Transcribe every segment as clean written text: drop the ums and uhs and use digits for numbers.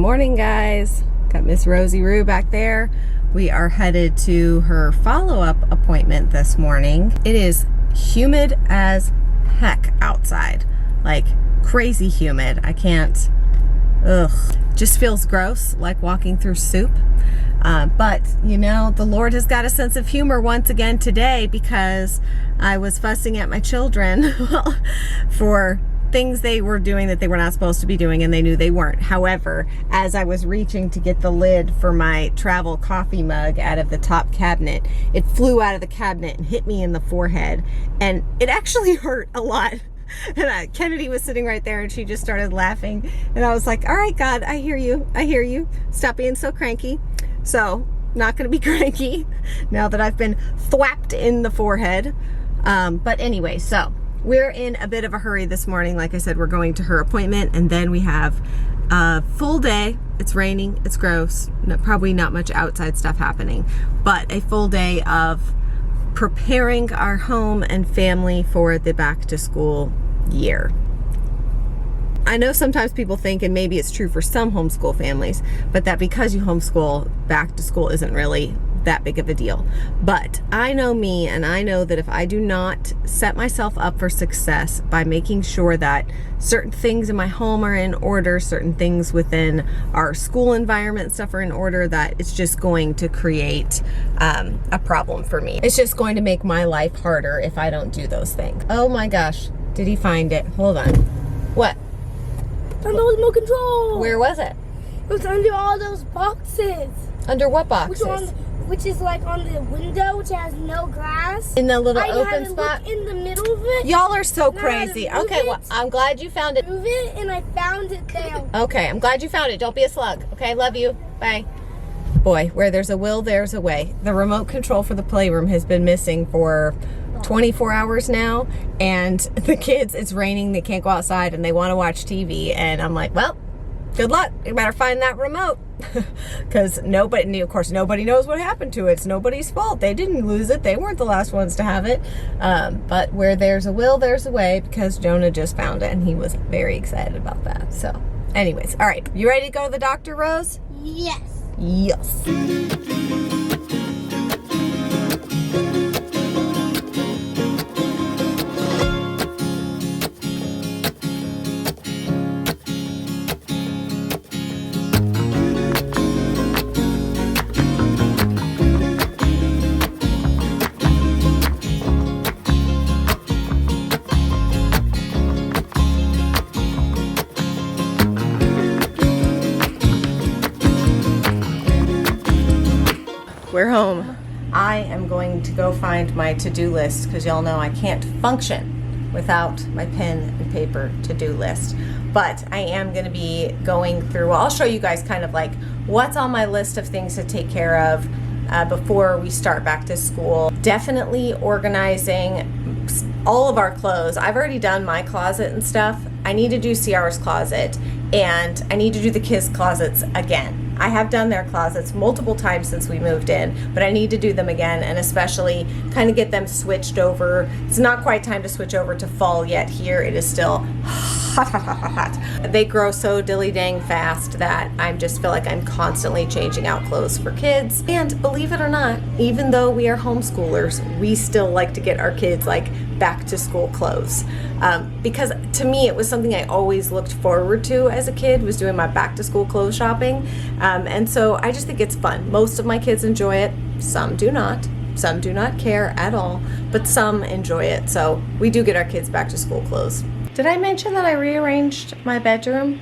Morning, guys. Got Miss Rosie Roo back there. We are headed to her follow-up appointment this morning. It is humid as heck outside, like crazy humid. I can't, just feels gross, like walking through soup. But you know, the Lord has got a sense of humor once again today, because I was fussing at my children for things they were doing that they were not supposed to be doing, and they knew they weren't. However, as I was reaching to get the lid for my travel coffee mug out of the top cabinet, it flew out of the cabinet and hit me in the forehead, and it actually hurt a lot. And Kennedy was sitting right there, and she just started laughing, and I was like, all right, God, I hear you, stop being so cranky. So not gonna be cranky now that I've been thwapped in the forehead. But anyway, so we're in a bit of a hurry this morning. Like I said, we're going to her appointment, and then we have a full day. It's raining, it's gross, probably not much outside stuff happening, but a full day of preparing our home and family for the back to school year. I know sometimes people think, and maybe it's true for some homeschool families, but that because you homeschool, back to school isn't really that big of a deal. But I know me, and I know that if I do not set myself up for success by making sure that certain things in my home are in order, certain things within our school environment and stuff are in order, that it's just going to create a problem for me. It's just going to make my life harder if I don't do those things. Oh my gosh, did he find it? Hold on. What? Under the remote control. Where was it? It was under all those boxes. Under what boxes? Which is like on the window, which has no glass. In the little open spot? In the middle of it. Y'all are so crazy. Okay, well, I'm glad you found it. Move it, and I found it there. Okay, I'm glad you found it. Don't be a slug. Okay, love you. Bye. Boy, where there's a will, there's a way. The remote control for the playroom has been missing for 24 hours now, and the kids, it's raining, they can't go outside, and they want to watch TV, and I'm like, well, good luck. You better find that remote. Because nobody knew, of course, nobody knows what happened to it. It's nobody's fault. They didn't lose it. They weren't the last ones to have it. But where there's a will, there's a way, because Jonah just found it, and he was very excited about that. So anyways, all right, you ready to go to the doctor, Rose? Yes. Yes. We're home. I am going to go find my to-do list, because y'all know I can't function without my pen and paper to-do list. But I am going to be going through, well, I'll show you guys kind of like what's on my list of things to take care of before we start back to school. Definitely organizing all of our clothes. I've already done my closet and stuff. I need to do Ciara's closet, and I need to do the kids' closets again. I have done their closets multiple times since we moved in, but I need to do them again, and especially kind of get them switched over. It's not quite time to switch over to fall yet here. It is still hot. They grow so dilly-dang fast that I just feel like I'm constantly changing out clothes for kids. And believe it or not, even though we are homeschoolers, we still like to get our kids like back to school clothes. Because to me, it was something I always looked forward to as a kid, was doing my back to school clothes shopping. And so I just think it's fun. Most of my kids enjoy it. Some do not. Some do not care at all, but some enjoy it. So we do get our kids back to school clothes. Did I mention that I rearranged my bedroom?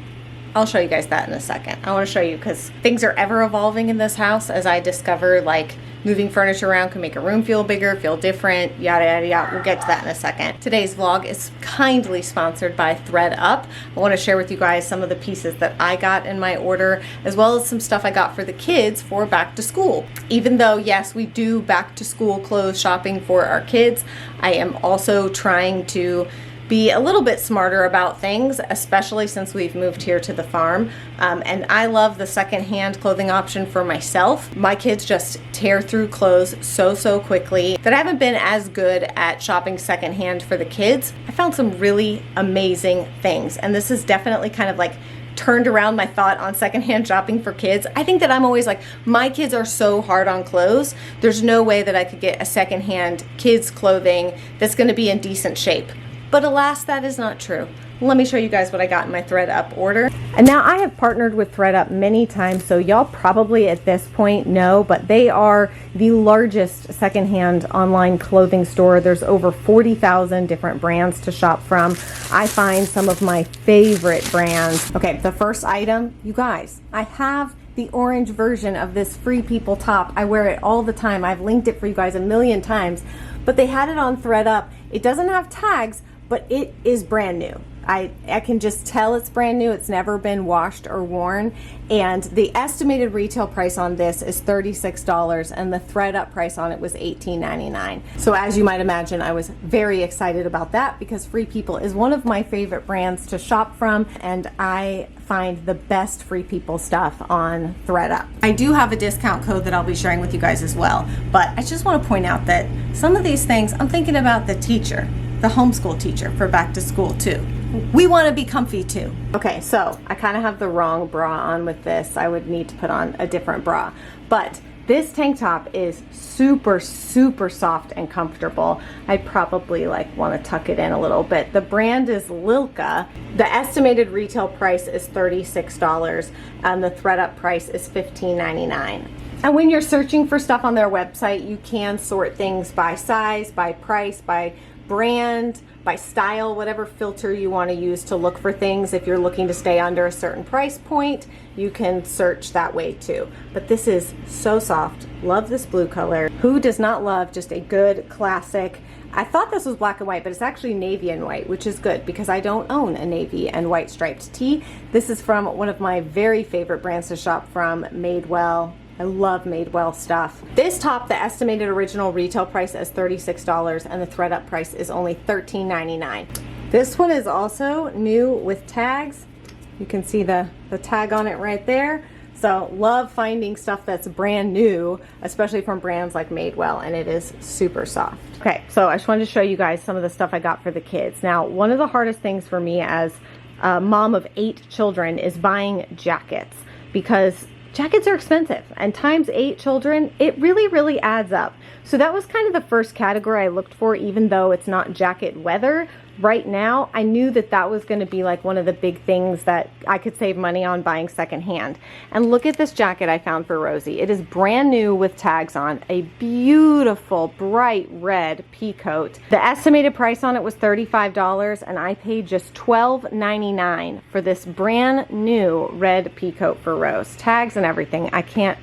I'll show you guys that in a second. I want to show you, because things are ever evolving in this house, as I discover like moving furniture around can make a room feel bigger, feel different, yada yada yada. We'll get to that in a second. Today's vlog is kindly sponsored by Thredup. I want to share with you guys some of the pieces that I got in my order, as well as some stuff I got for the kids for back to school. Even though, yes, we do back to school clothes shopping for our kids, I am also trying to be a little bit smarter about things, especially since we've moved here to the farm. And I love the secondhand clothing option for myself. My kids just tear through clothes so quickly that I haven't been as good at shopping secondhand for the kids. I found some really amazing things, and this is definitely kind of like turned around my thought on secondhand shopping for kids. I think that I'm always like, my kids are so hard on clothes. There's no way that I could get a secondhand kids clothing that's going to be in decent shape. But alas, that is not true. Let me show you guys what I got in my Thredup order. And now I have partnered with Thredup many times, so y'all probably at this point know, but they are the largest secondhand online clothing store. There's over 40,000 different brands to shop from. I find some of my favorite brands. Okay, the first item, you guys, I have the orange version of this Free People top. I wear it all the time. I've linked it for you guys a million times, but they had it on Thredup. It doesn't have tags, but it is brand new. I can just tell it's brand new. It's never been washed or worn. And the estimated retail price on this is $36, and the Thredup price on it was $18.99. So as you might imagine, I was very excited about that because Free People is one of my favorite brands to shop from, and I find the best Free People stuff on Thredup. I do have a discount code that I'll be sharing with you guys as well, but I just want to point out that some of these things, I'm thinking about the teacher, the homeschool teacher for back to school too. We want to be comfy too. Okay, so I kind of have the wrong bra on with this. I would need to put on a different bra. But this tank top is super, super soft and comfortable. I probably like want to tuck it in a little bit. The brand is Lilka. The estimated retail price is $36 and the Thredup price is $15.99. And when you're searching for stuff on their website, you can sort things by size, by price, by brand, by style, whatever filter you want to use to look for things. If you're looking to stay under a certain price point, you can search that way too. But this is so soft. Love this blue color. Who does not love just a good classic? I thought this was black and white, but it's actually navy and white, which is good because I don't own a navy and white striped tee. This is from one of my very favorite brands to shop from, Madewell. I love Madewell stuff. This top, the estimated original retail price is $36 and the Thredup price is only $13.99. This one is also new with tags. You can see the tag on it right there. So love finding stuff that's brand new, especially from brands like Madewell, and it is super soft. Okay, so I just wanted to show you guys some of the stuff I got for the kids. Now, one of the hardest things for me as a mom of 8 children is buying jackets, because jackets are expensive, and times 8 children, it really adds up. So that was kind of the first category I looked for, even though it's not jacket weather. Right now, I knew that that was going to be like one of the big things that I could save money on buying secondhand. And look at this jacket I found for Rosie. It is brand new with tags on, a beautiful bright red pea coat. The estimated price on it was $35 and I paid just $12.99 for this brand new red pea coat for Rose. Tags and everything. I can't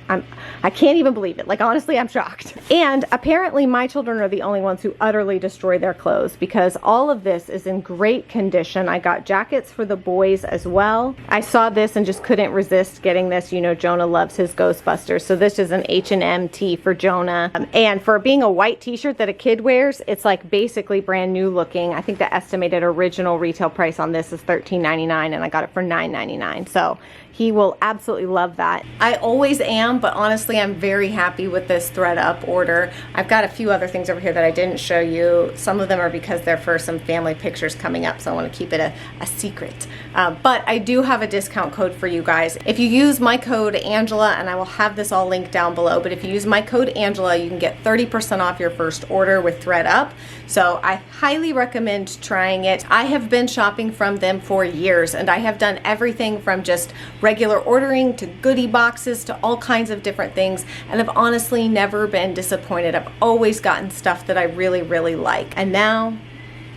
even believe it. Like, honestly, I'm shocked. And apparently my children are the only ones who utterly destroy their clothes, because all of this is in great condition. I got jackets for the boys as well. I saw this and just couldn't resist getting this. You know, Jonah loves his Ghostbusters, so this is an H&M tee for Jonah. And for being a white t-shirt that a kid wears, it's like basically brand new looking. I think the estimated original retail price on this is $13.99 and I got it for $9.99. So he will absolutely love that. I always am, but honestly, I'm very happy with this Thredup order. I've got a few other things over here that I didn't show you. Some of them are because they're for some family pictures coming up, so I want to keep it a secret. But I do have a discount code for you guys. If you use my code Angela, and I will have this all linked down below, but if you use my code Angela, you can get 30% off your first order with Thredup. So I highly recommend trying it. I have been shopping from them for years, and I have done everything from just regular ordering to goodie boxes to all kinds of different things, and I've honestly never been disappointed. I've always gotten stuff that I really like. And now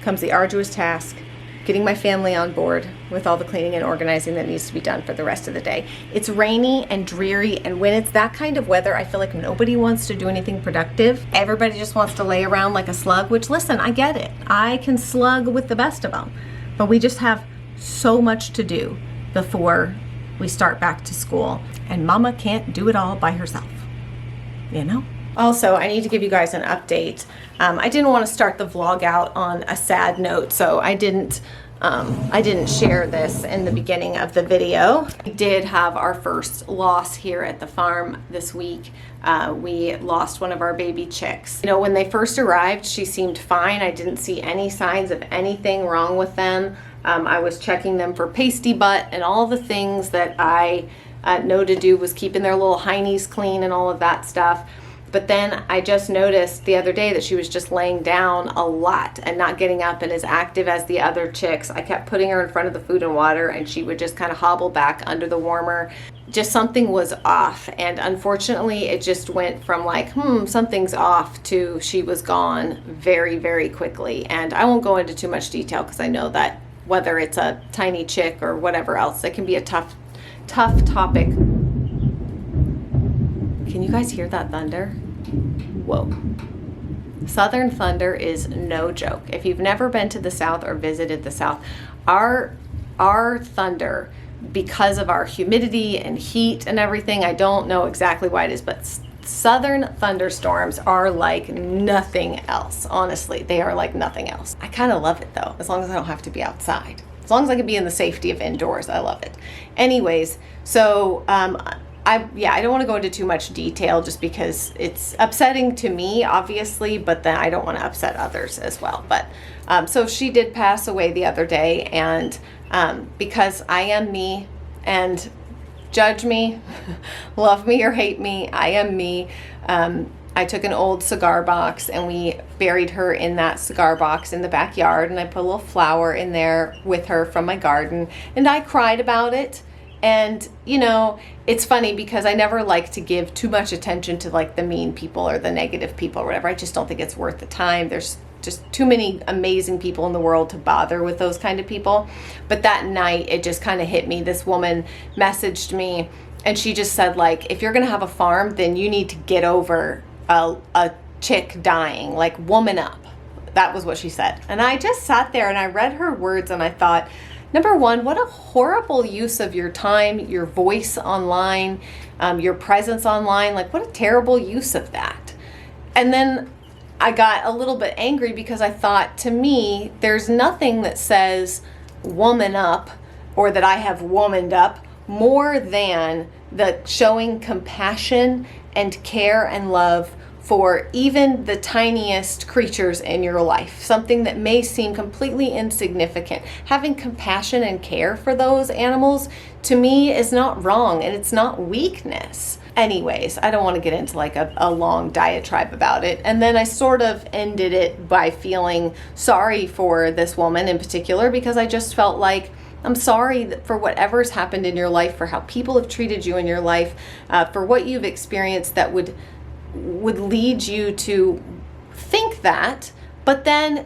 comes the arduous task, getting my family on board with all the cleaning and organizing that needs to be done for the rest of the day. It's rainy and dreary, and when it's that kind of weather, I feel like nobody wants to do anything productive. Everybody just wants to lay around like a slug, which, listen, I get it. I can slug with the best of them, but we just have so much to do before we start back to school, and mama can't do it all by herself, you know? Also, I need to give you guys an update. I didn't want to start the vlog out on a sad note, so I didn't share this in the beginning of the video. We did have our first loss here at the farm this week. We lost one of our baby chicks. You know, when they first arrived, she seemed fine. I didn't see any signs of anything wrong with them. I was checking them for pasty butt and all the things that I know to do, was keeping their little heinies clean and all of that stuff. But then I just noticed the other day that she was just laying down a lot and not getting up and as active as the other chicks. I kept putting her in front of the food and water and she would just kind of hobble back under the warmer. Just something was off. And unfortunately, it just went from like, something's off to she was gone very, very quickly. And I won't go into too much detail because I know that whether it's a tiny chick or whatever else, it can be a tough topic. Can you guys hear that thunder? Whoa. Southern thunder is no joke. If you've never been to the South or visited the South, our thunder, because of our humidity and heat and everything, I don't know exactly why it is, but Southern thunderstorms are like nothing else. Honestly, they are like nothing else. I kind of love it though, as long as I don't have to be outside. As long as I can be in the safety of indoors, I love it. Anyways, so I don't want to go into too much detail just because it's upsetting to me, obviously, but then I don't want to upset others as well. But so she did pass away the other day, and because I am me, and judge me, love me or hate me, I am me. I took an old cigar box and we buried her in that cigar box in the backyard, and I put a little flower in there with her from my garden, and I cried about it. And, you know, it's funny because I never like to give too much attention to like the mean people or the negative people or whatever. I just don't think it's worth the time. There's just too many amazing people in the world to bother with those kind of people. But that night, it just kind of hit me. This woman messaged me and she just said, like, if you're going to have a farm, then you need to get over a chick dying, like woman up. That was what she said. And I just sat there and I read her words and I thought, number one, what a horrible use of your time, your voice online, your presence online. Like, what a terrible use of that. And then I got a little bit angry because I thought, to me, there's nothing that says woman up or that I have womaned up more than the showing compassion and care and love for even the tiniest creatures in your life, something that may seem completely insignificant. Having compassion and care for those animals, to me, is not wrong, and it's not weakness. Anyways, I don't want to get into like a long diatribe about it. And then I sort of ended it by feeling sorry for this woman in particular, because I just felt like, I'm sorry for whatever's happened in your life, for how people have treated you in your life, for what you've experienced that would lead you to think that, but then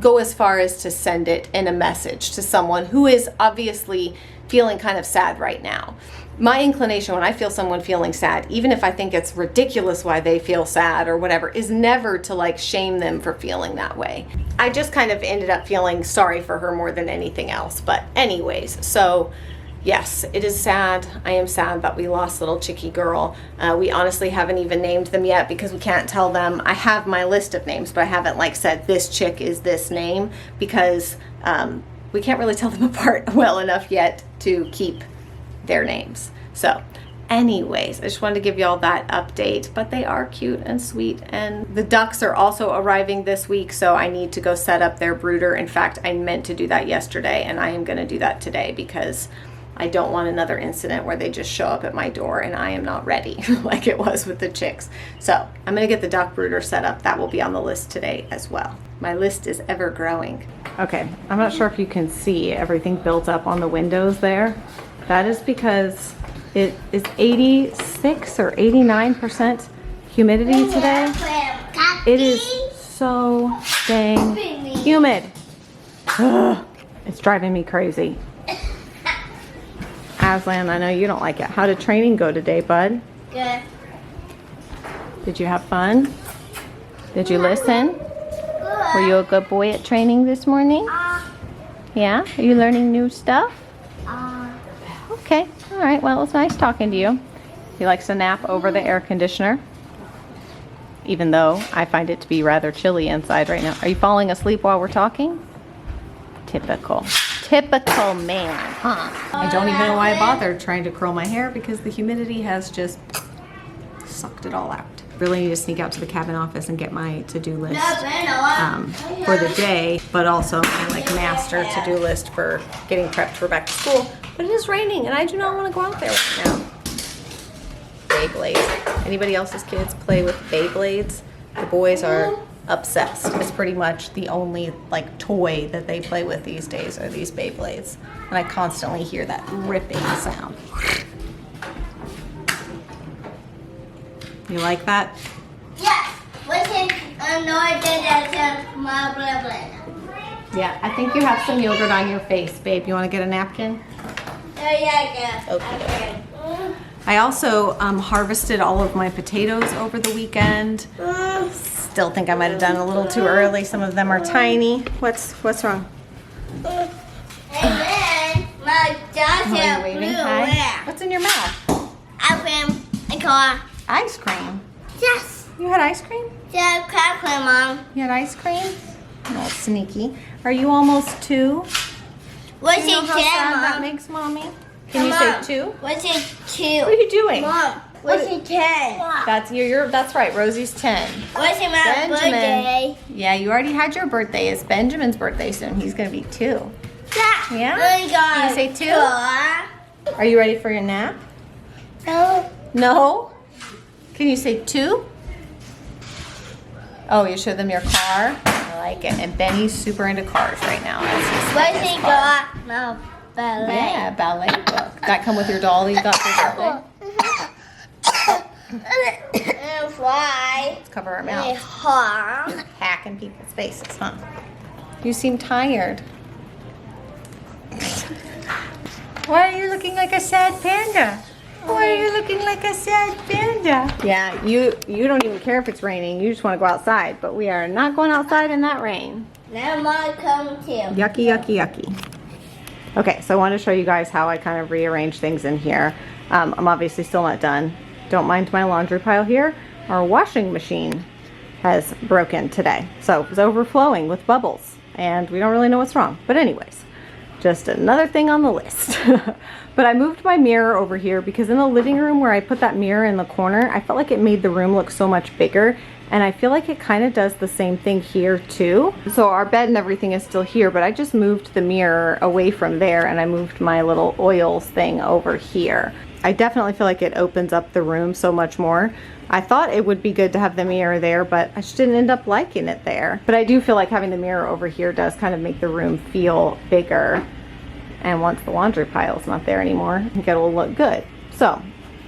go as far as to send it in a message to someone who is obviously feeling kind of sad right now. My inclination when I feel someone feeling sad, even if I think it's ridiculous why they feel sad or whatever, is never to like shame them for feeling that way. I just kind of ended up feeling sorry for her more than anything else. But anyways, so yes, it is sad. I am sad that we lost little Chickie girl. We honestly haven't even named them yet because we can't tell them. I have my list of names, but I haven't like said this chick is this name because we can't really tell them apart well enough yet to keep their names. So anyways, I just wanted to give you all that update, but they are cute and sweet. And the ducks are also arriving this week, so I need to go set up their brooder. In fact, I meant to do that yesterday, and I am going to do that today because I don't want another incident where they just show up at my door and I am not ready like it was with the chicks. So I'm going to get the duck brooder set up. That will be on the list today as well. My list is ever growing. Okay, I'm not sure if you can see everything built up on the windows there. That is because it is 86 or 89% humidity today. It is so dang humid. Ugh, it's driving me crazy. Aslan, I know you don't like it. How did training go today, bud? Good. Did you have fun? Did you listen? Good. Were you a good boy at training this morning? Yeah? Are you learning new stuff? Okay. All right. Well, it was nice talking to you. He likes to nap over the air conditioner, even though I find it to be rather chilly inside right now. Are you falling asleep while we're talking? Typical. Typical man, huh? I don't even know why I bothered trying to curl my hair because the humidity has just sucked it all out. Really need to sneak out to the cabin office and get my to-do list for the day, but also my like master to-do list for getting prepped for back to school. But it is raining and I do not want to go out there right now. Beyblades. Anybody else's kids play with Beyblades? The boys are obsessed. It's pretty much the only like toy that they play with these days are these Beyblades. And I constantly hear that ripping sound. You like that? Yes. Yeah, I think you have some yogurt on your face, babe. You want to get a napkin? Okay. I also harvested all of my potatoes over the weekend. Still think I might have done a little too early. Some of them are tiny. What's wrong? And then my dad Oh, said you're waving blue. hi? What's in your mouth? Ice cream and cola. Ice cream. Yes. You had ice cream? Yeah, crab cream, Mom. You had ice cream? Oh, sneaky. Are you almost 2? What's You know it how 10, sad that Mom? makes, Mommy? Can you Mom, say 2? What's it 2? What are you doing? Mom, what's it 10? That's right. Rosie's 10. What's it my Benjamin. birthday? Yeah, you already had your birthday. It's Benjamin's birthday soon. He's gonna be 2. Yeah? Can you say 2? Are you ready for your nap? No. No? Can you say 2? Oh, you show them your car? I like it. And Benny's super into cars right now. What's it got? No, ballet. Yeah, ballet book. That come with your doll that you got for birthday? And fly. Let's cover our And mouth. heart. Hacking people's faces, huh? You seem tired. Why are you looking like a sad panda? Why are you looking like a sad panda? Yeah, you don't even care if it's raining. You just want to go outside, but we are not going outside in that rain. Now Mom come too. Yucky, yucky, yucky. Okay, so I want to show you guys how I kind of rearrange things in here. I'm obviously still not done. Don't mind my laundry pile here. Our washing machine has broken today. So it's overflowing with bubbles and we don't really know what's wrong. But anyways, just another thing on the list. But I moved my mirror over here because in the living room where I put that mirror in the corner, I felt like it made the room look so much bigger. And I feel like it kind of does the same thing here too. So our bed and everything is still here, but I just moved the mirror away from there and I moved my little oils thing over here. I definitely feel like it opens up the room so much more. I thought it would be good to have the mirror there, but I just didn't end up liking it there. But I do feel like having the mirror over here does kind of make the room feel bigger. And once the laundry pile's not there anymore, I think it'll look good. So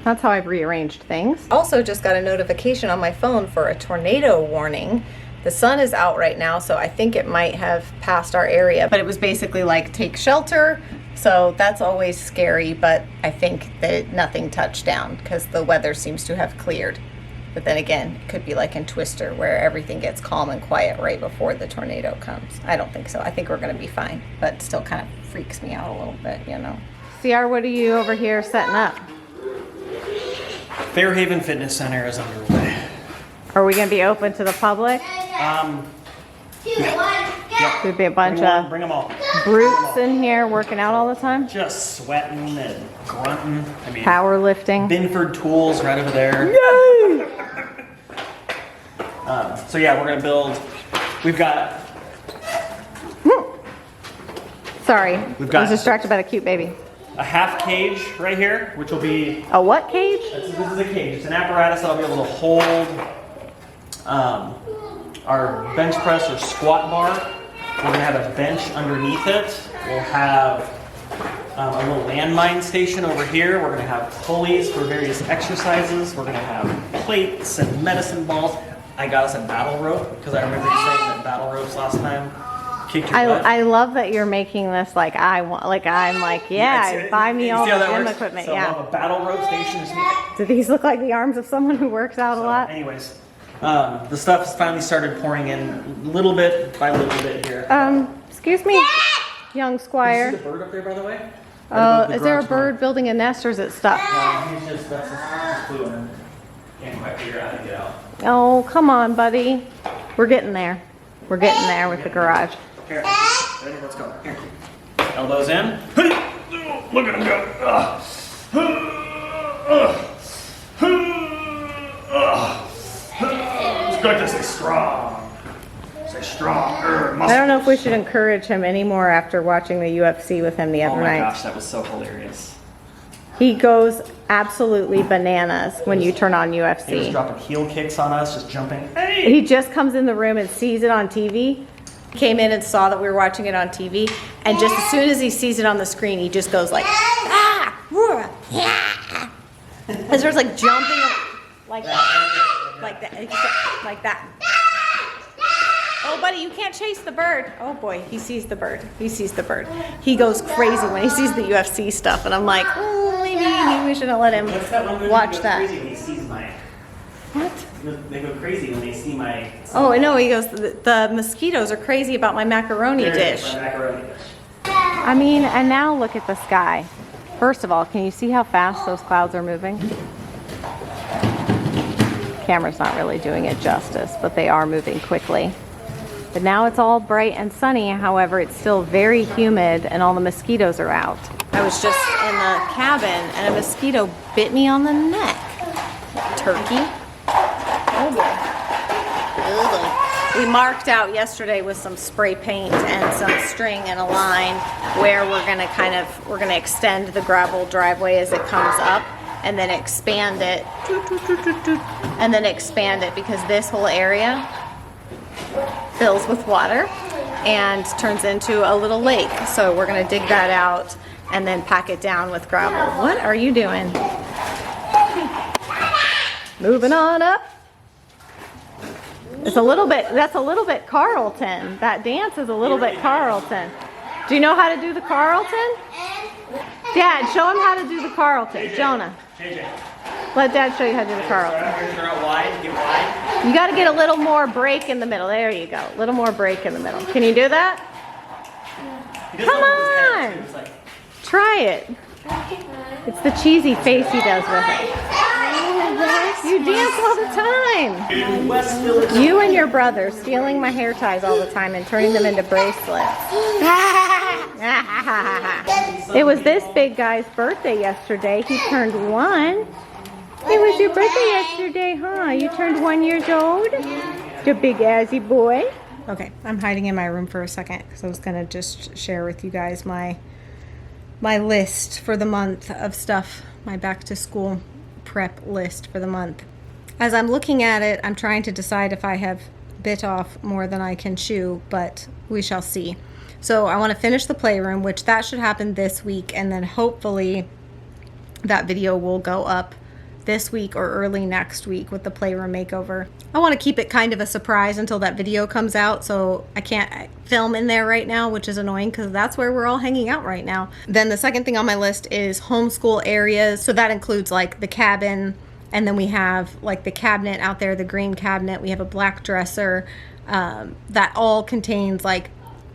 that's how I've rearranged things. Also just got a notification on my phone for a tornado warning. The sun is out right now, so I think it might have passed our area, but it was basically like take shelter. So that's always scary, but I think that nothing touched down because the weather seems to have cleared. But then again, it could be like in Twister where everything gets calm and quiet right before the tornado comes. I don't think so. I think we're gonna be fine, but still kind of freaks me out a little bit, you know. CR, what are you over here setting up? Fairhaven Fitness Center is underway. Are we gonna be open to the public? 2, 1, go. Could be a bunch of Bring them all. brutes in here working out all the time. Just sweating and grunting. I mean, Powerlifting. Binford Tools right over there. Yay! So yeah, we're gonna build. We've got. Sorry, We've I got- was distracted by the cute baby. A half cage right here, which will be. A what cage? This is a cage. It's an apparatus that'll be able to hold our bench press or squat bar. We're gonna have a bench underneath it. We'll have a little landmine station over here. We're gonna have pulleys for various exercises. We're gonna have plates and medicine balls. I got us a battle rope because I remember you saying that battle ropes last time kicked your butt. I love that you're making this like I'm like It's- buy me you all see the how that gym works? equipment. So we'll Yeah. have a battle rope station. Do these look like the arms of someone who works out a lot? Anyways, the stuff has finally started pouring in little bit by little bit here. Excuse me, young You see squire. the bird up there, by the way? Is there a bird building a nest or is it stuck? He's just, that's just flew in. Can't quite figure out how to get out. Oh, come on, buddy. We're getting there. We're getting there with the garage. Here, ready? Let's go. Here. Elbows in. Look at him go. Good to say strong. Say strong. I don't know if we should encourage him anymore after watching the UFC with him the other night. Oh my gosh, that was so hilarious. He goes absolutely bananas when you turn on He was UFC. dropping heel kicks on us, just jumping. Hey! He just comes in the room and sees it on TV. Came in and saw that we were watching it on TV, and just as soon as he sees it on the screen, he just goes like, ah, roar, yeah. And starts like jumping like that, like that, like that. Oh, buddy, you can't chase the bird. Oh boy, he sees the bird. He sees the bird. He goes crazy when he sees the UFC stuff, and I'm like, oh, maybe we shouldn't let him watch that. Crazy when he sees my. What? They go crazy when they see my. Oh, no, he goes, the mosquitoes are crazy about my macaroni dish. My macaroni dish. I mean, and now look at the sky. First of all, can you see how fast those clouds are moving? Camera's not really doing it justice, but they are moving quickly. But now it's all bright and sunny. However, it's still very humid and all the mosquitoes are out. I was just in the cabin and a mosquito bit me on the neck. Turkey. Oh boy. We marked out yesterday with some spray paint and some string and a line where we're gonna extend the gravel driveway as it comes up and then expand it, and then expand it because this whole area fills with water and turns into a little lake. So we're gonna dig that out and then pack it down with gravel. What are you doing? Moving on up. It's a little bit, that's a little bit Carlton. That dance is a little bit Carlton. Do you know how to do the Carlton? Dad, show him how to do the Carlton. JJ, Jonah. JJ. Let Dad show you how to do the Carlton. Turn out wide, get wide. You got to get a little more break in the middle. There you go. A little more break in the middle. Can you do that? Come on. It's like, Try it. It's the cheesy face he does with it. You dance all the time. West Village. You and your brother stealing my hair ties all the time and turning them into bracelets. It was this big guy's birthday yesterday. He turned 1. It was your birthday yesterday, huh? You turned 1 years old? The big assy boy. Okay, I'm hiding in my room for a second because I was going to just share with you guys my list for the month of stuff, my back to school prep list for the month. As I'm looking at it, I'm trying to decide if I have bit off more than I can chew, but we shall see. So I want to finish the playroom, which that should happen this week, and then hopefully that video will go up this week or early next week with the playroom makeover. I want to keep it kind of a surprise until that video comes out, so I can't film in there right now, which is annoying because that's where we're all hanging out right now. Then the second thing on my list is homeschool areas. So that includes like the cabin, and then we have like the cabinet out there, the green cabinet. We have a black dresser that all contains like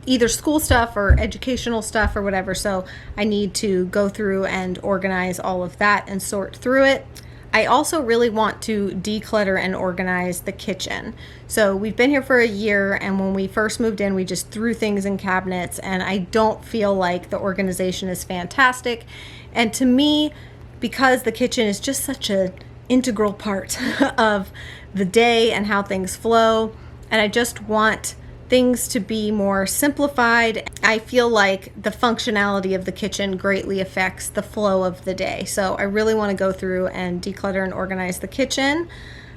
either school stuff or educational stuff or whatever. So I need to go through and organize all of that and sort through it. I also really want to declutter and organize the kitchen. So we've been here for a year, and when we first moved in, we just threw things in cabinets, and I don't feel like the organization is fantastic. And to me, because the kitchen is just such an integral part of the day and how things flow, and I just want things to be more simplified. I feel like the functionality of the kitchen greatly affects the flow of the day. So I really want to go through and declutter and organize the kitchen.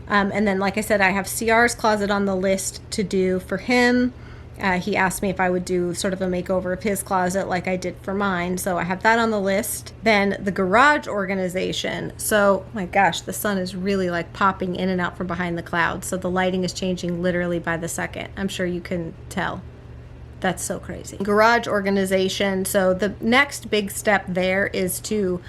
And then, like I said, I have CR's closet on the list to do for him. He asked me if I would do sort of a makeover of his closet like I did for mine. So I have that on the list. Then the garage organization. So, my gosh, the sun is really like popping in and out from behind the clouds. So the lighting is changing literally by the second. I'm sure you can tell. That's so crazy. Garage organization. So the next big step there is to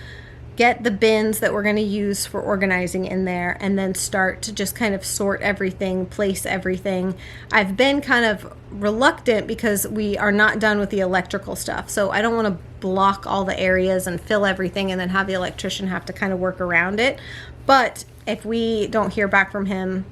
get the bins that we're going to use for organizing in there, and then start to just kind of sort everything, place everything. I've been kind of reluctant because we are not done with the electrical stuff. So I don't want to block all the areas and fill everything and then have the electrician have to kind of work around it. But if we don't hear back from him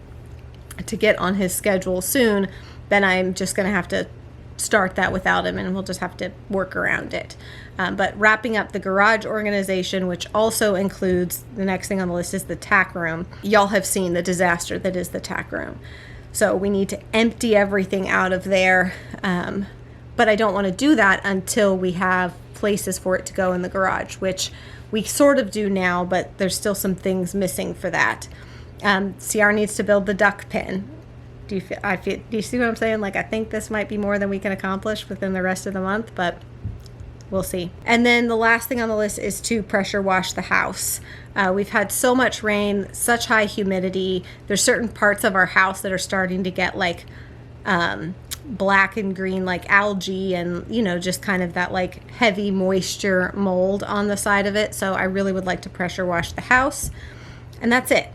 to get on his schedule soon, then I'm just going to have to start that without him, and we'll just have to work around it. But wrapping up the garage organization, which also includes, the next thing on the list is the tack room. Y'all have seen the disaster that is the tack room. So we need to empty everything out of there. But I don't want to do that until we have places for it to go in the garage, which we sort of do now, but there's still some things missing for that. CR needs to build the duck pen. Do you see what I'm saying? Like, I think this might be more than we can accomplish within the rest of the month, but we'll see. And then the last thing on the list is to pressure wash the house. We've had so much rain, such high humidity. There's certain parts of our house that are starting to get like black and green, like algae, and you know, just kind of that like heavy moisture mold on the side of it. So I really would like to pressure wash the house, and that's it.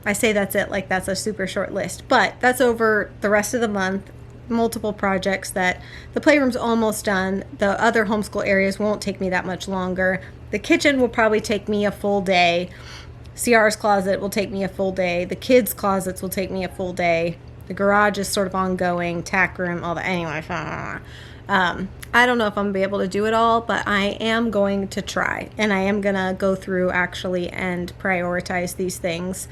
I say that's it like that's a super short list, but that's over the rest of the month. Multiple projects that the playroom's almost done. The other homeschool areas won't take me that much longer. The kitchen will probably take me a full day. CR's closet will take me a full day. The kids' closets will take me a full day. The garage is sort of ongoing, tack room, all that. Anyway, I don't know if I'm gonna be able to do it all, but I am going to try, and I am gonna go through actually and prioritize these things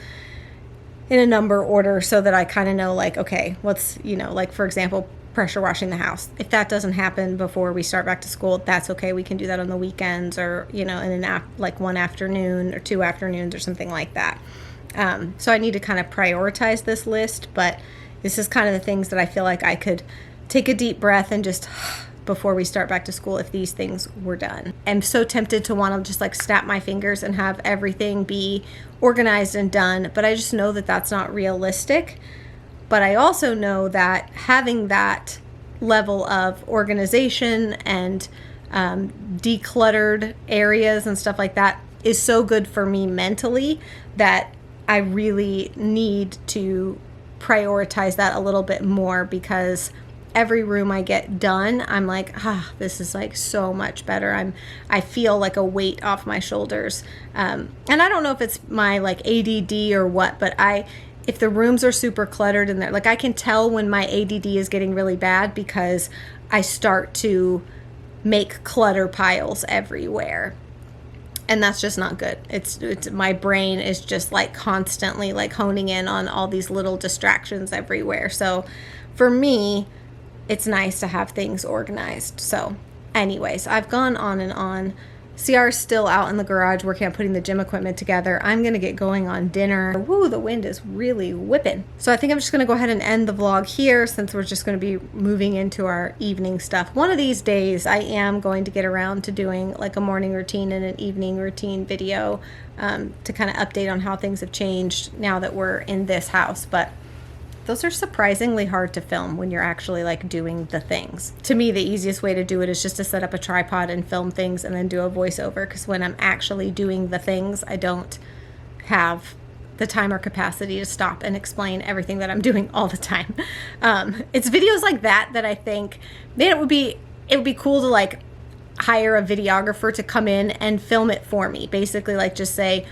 in a number order so that I kind of know, like, okay, what's, you know, like for example, pressure washing the house. If that doesn't happen before we start back to school, that's okay. We can do that on the weekends, or, you know, in like one afternoon or 2 afternoons or something like that. So I need to kind of prioritize this list, but this is kind of the things that I feel like I could take a deep breath and just before we start back to school if these things were done. I'm so tempted to want to just like snap my fingers and have everything be organized and done, but I just know that that's not realistic. But I also know that having that level of organization and decluttered areas and stuff like that is so good for me mentally that I really need to prioritize that a little bit more, because every room I get done, I'm like, this is like so much better. I feel like a weight off my shoulders. And I don't know if it's my like ADD or what, but if the rooms are super cluttered and they're like, I can tell when my ADD is getting really bad because I start to make clutter piles everywhere. And that's just not good. It's my brain is just like constantly like honing in on all these little distractions everywhere. So for me, it's nice to have things organized. So anyways, I've gone on and on. CR's still out in the garage working on putting the gym equipment together. I'm going to get going on dinner. Woo, the wind is really whipping. So I think I'm just going to go ahead and end the vlog here, since we're just going to be moving into our evening stuff. One of these days, I am going to get around to doing like a morning routine and an evening routine video to kind of update on how things have changed now that we're in this house. But those are surprisingly hard to film when you're actually like doing the things. To me, the easiest way to do it is just to set up a tripod and film things and then do a voiceover, because when I'm actually doing the things, I don't have the time or capacity to stop and explain everything that I'm doing all the time. It's videos like that I think, man, it would be cool to like hire a videographer to come in and film it for me. Basically, like just say,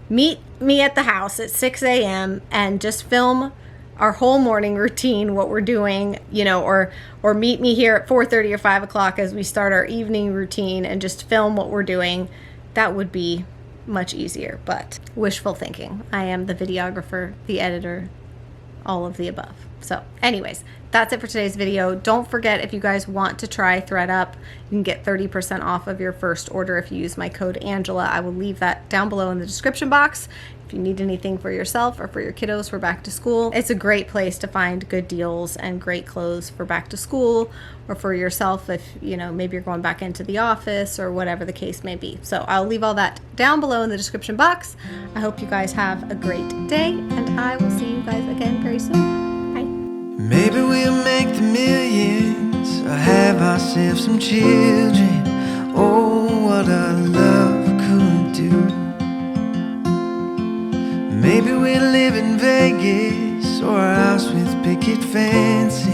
meet me at the house at 6 a.m. and just film our whole morning routine, what we're doing, you know, or meet me here at 4:30 or 5 o'clock as we start our evening routine and just film what we're doing. That would be much easier, but wishful thinking. I am the videographer, the editor, all of the above. So anyways, that's it for today's video. Don't forget, if you guys want to try Thredup, you can get 30% off of your first order if you use my code Angela. I will leave that down below in the description box. If you need anything for yourself or for your kiddos for back to school, it's a great place to find good deals and great clothes for back to school, or for yourself if, you know, maybe you're going back into the office or whatever the case may be. So I'll leave all that down below in the description box. I hope you guys have a great day, and I will see you guys again very soon. Bye. Maybe we'll make the millions, or have ourselves some children. Oh, what our love could do. Maybe we'll live in Vegas, or a house with picket fencing.